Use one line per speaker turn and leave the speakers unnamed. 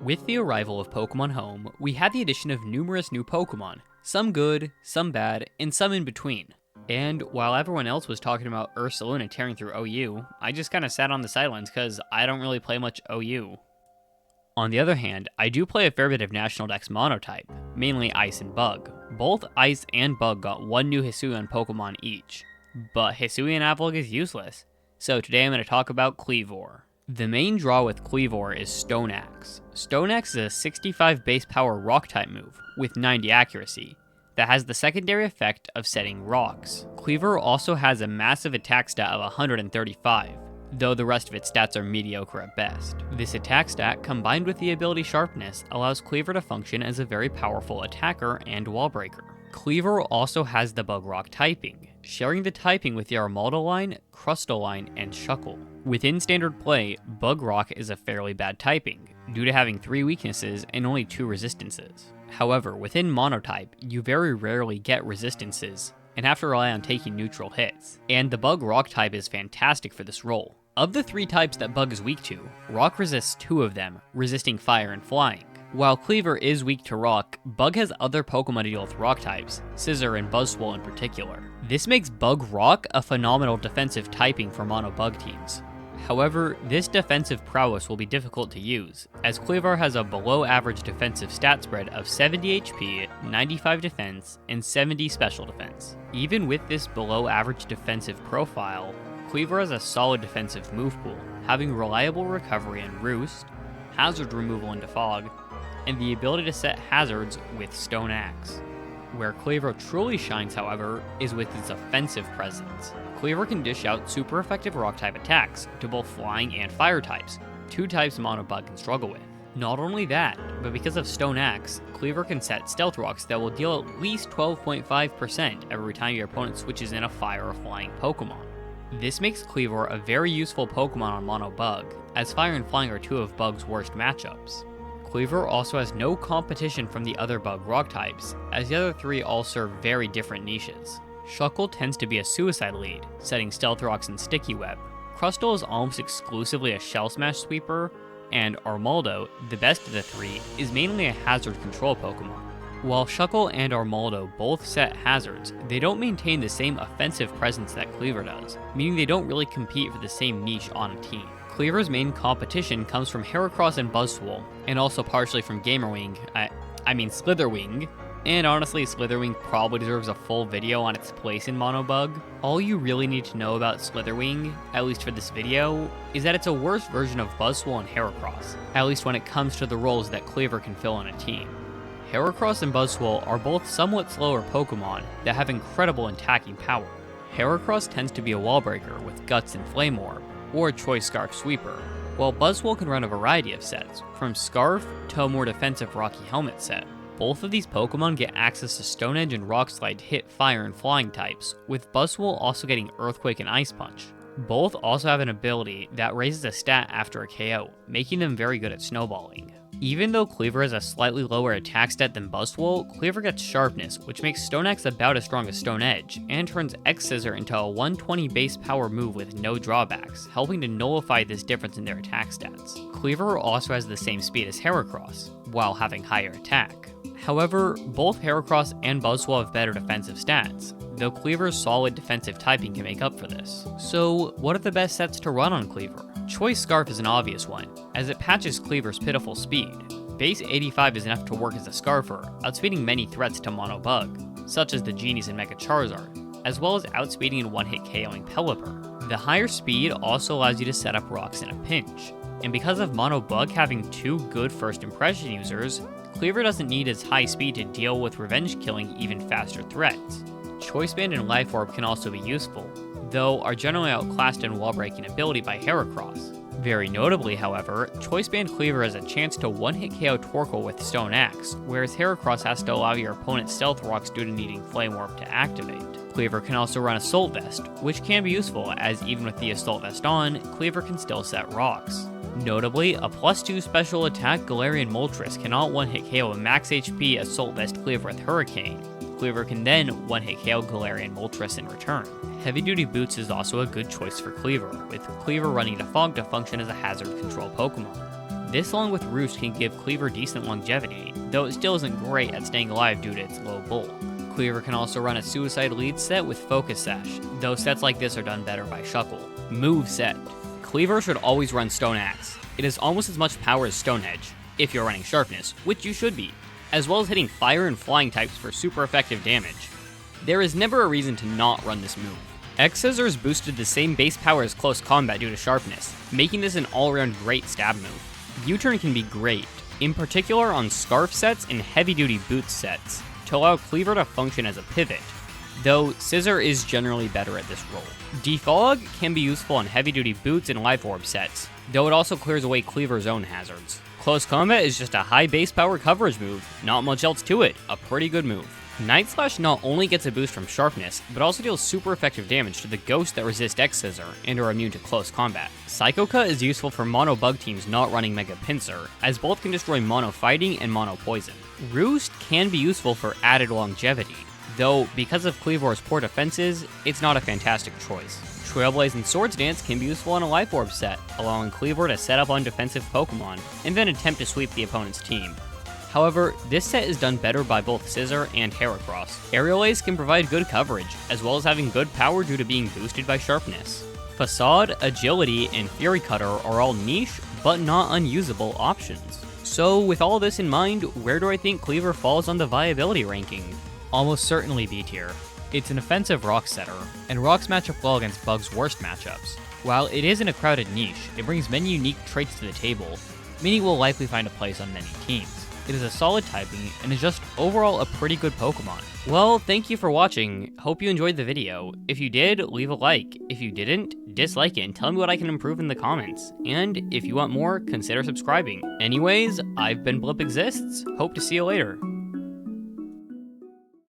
With the arrival of Pokemon Home, we had the addition of numerous new Pokemon, some good, some bad, and some in between. And while everyone else was talking about Ursaluna tearing through OU, I just kinda sat on the sidelines because I don't really play much OU. On the other hand, I do play a fair bit of National Dex Monotype, mainly Ice and Bug. Both Ice and Bug got one new Hisuian Pokemon each, but Hisuian Avalugg is useless, so today I'm going to talk about Kleavor. The main draw with Kleavor is Stone Axe. Stone Axe is a 65 base power rock type move, with 90 accuracy, that has the secondary effect of setting rocks. Cleaver also has a massive attack stat of 135, though the rest of its stats are mediocre at best. This attack stat, combined with the ability Sharpness, allows Cleaver to function as a very powerful attacker and wall breaker. Cleaver also has the Bug Rock typing, sharing the typing with the Armaldo line, Crustalline, and Shuckle. Within standard play, Bug Rock is a fairly bad typing, due to having 3 weaknesses and only 2 resistances. However, within Monotype, you very rarely get resistances, and have to rely on taking neutral hits, and the Bug Rock type is fantastic for this role. Of the 3 types that Bug is weak to, Rock resists 2 of them, resisting Fire and Flying. While Cleaver is weak to Rock, Bug has other Pokemon to deal with Rock types, Scizor and Buzzwole in particular. This makes Bug Rock a phenomenal defensive typing for Mono Bug teams. However, this defensive prowess will be difficult to use, as Kleavor has a below average defensive stat spread of 70 HP, 95 defense, and 70 special defense. Even with this below average defensive profile, Kleavor has a solid defensive move pool, having reliable recovery and Roost, hazard removal into Fog, and the ability to set hazards with Stone Axe. Where Kleavor truly shines, however, is with its offensive presence. Kleavor can dish out super effective rock-type attacks to both flying and fire types, 2 types Mono Bug can struggle with. Not only that, but because of Stone Axe, Kleavor can set Stealth Rocks that will deal at least 12.5% every time your opponent switches in a fire or flying Pokemon. This makes Kleavor a very useful Pokemon on Mono Bug, as Fire and Flying are 2 of Bug's worst matchups. Kleavor also has no competition from the other Bug Rock types, as the other 3 all serve very different niches. Shuckle tends to be a suicide lead, setting Stealth Rocks and Sticky Web. Crustle is almost exclusively a Shell Smash sweeper, and Armaldo, the best of the 3, is mainly a hazard control Pokemon. While Shuckle and Armaldo both set hazards, they don't maintain the same offensive presence that Kleavor does, meaning they don't really compete for the same niche on a team. Kleavor's main competition comes from Heracross and Buzzwole, and also partially from Slither Wing. And honestly, Slither Wing probably deserves a full video on its place in Mono Bug. All you really need to know about Slither Wing, at least for this video, is that it's a worse version of Buzzwole and Heracross, at least when it comes to the roles that Cleaver can fill on a team. Heracross and Buzzwole are both somewhat slower Pokemon that have incredible attacking power. Heracross tends to be a wall breaker with Guts and Flame Orb, or a Choice Scarf Sweeper, while Buzzwole can run a variety of sets, from Scarf to a more defensive Rocky Helmet set. Both of these Pokemon get access to Stone Edge and Rock Slide to hit Fire and Flying types, with Buzzwole also getting Earthquake and Ice Punch. Both also have an ability that raises a stat after a KO, making them very good at snowballing. Even though Cleaver has a slightly lower attack stat than Buzzwole, Cleaver gets Sharpness, which makes Stone Axe about as strong as Stone Edge, and turns X-Scissor into a 120 base power move with no drawbacks, helping to nullify this difference in their attack stats. Cleaver also has the same speed as Heracross, while having higher attack. However, both Heracross and Buzzwole have better defensive stats, though Cleaver's solid defensive typing can make up for this. So, what are the best sets to run on Cleaver? Choice Scarf is an obvious one, as it patches Cleaver's pitiful speed. Base 85 is enough to work as a Scarfer, outspeeding many threats to Mono Bug, such as the Genies and Mega Charizard, as well as outspeeding and one-hit KOing Pelipper. The higher speed also allows you to set up rocks in a pinch, and because of Mono Bug having 2 good first impression users, Cleaver doesn't need as high speed to deal with revenge killing even faster threats. Choice Band and Life Orb can also be useful, though are generally outclassed in wall breaking ability by Heracross. Very notably, however, Choice Band Cleaver has a chance to one-hit KO Torkoal with Stone Axe, whereas Heracross has to allow your opponent's Stealth Rocks due to needing Flame Orb to activate. Cleaver can also run Assault Vest, which can be useful, as even with the Assault Vest on, Cleaver can still set rocks. Notably, a +2 special attack Galarian Moltres cannot one-hit KO a max HP Assault Vest Cleaver with Hurricane. Cleaver can then one-hit KO Galarian Moltres in return. Heavy Duty Boots is also a good choice for Cleaver, with Cleaver running to Fog to function as a hazard control Pokemon. This along with Roost can give Cleaver decent longevity, though it still isn't great at staying alive due to its low bulk. Cleaver can also run a Suicide lead set with Focus Sash, though sets like this are done better by Shuckle. Moveset. Cleaver should always run Stone Axe. It has almost as much power as Stone Edge, if you're running Sharpness, which you should be, as well as hitting Fire and Flying types for super effective damage. There is never a reason to not run this move. X-Scissors boosted the same base power as Close Combat due to Sharpness, making this an all-around great stab move. U-Turn can be great, in particular on Scarf sets and heavy-duty Boots sets, to allow Cleaver to function as a pivot, though Scissor is generally better at this role. Defog can be useful on heavy-duty Boots and Life Orb sets, though it also clears away Cleaver's own hazards. Close Combat is just a high base power coverage move, not much else to it, a pretty good move. Night Slash not only gets a boost from Sharpness, but also deals super effective damage to the ghosts that resist X-Scissor and are immune to close combat. Psycho Cut is useful for mono bug teams not running Mega Pinsir, as both can destroy mono fighting and mono poison. Roost can be useful for added longevity, though because of Kleavor's poor defenses, it's not a fantastic choice. Trailblaze and Swords Dance can be useful on a Life Orb set, allowing Kleavor to set up on defensive Pokemon, and then attempt to sweep the opponent's team. However, this set is done better by both Scissor and Heracross. Aerial Ace can provide good coverage, as well as having good power due to being boosted by Sharpness. Facade, Agility, and Fury Cutter are all niche, but not unusable options. So with all this in mind, where do I think Cleaver falls on the viability ranking? Almost certainly B tier. It's an offensive rock setter, and rocks match up well against Bug's worst matchups. While it is in a crowded niche, it brings many unique traits to the table, meaning it will likely find a place on many teams. It is a solid typing, and is just overall a pretty good Pokemon. Well, thank you for watching. Hope you enjoyed the video. If you did, leave a like. If you didn't, dislike it and tell me what I can improve in the comments. And if you want more, consider subscribing. Anyways, I've been Blip Exists. Hope to see you later.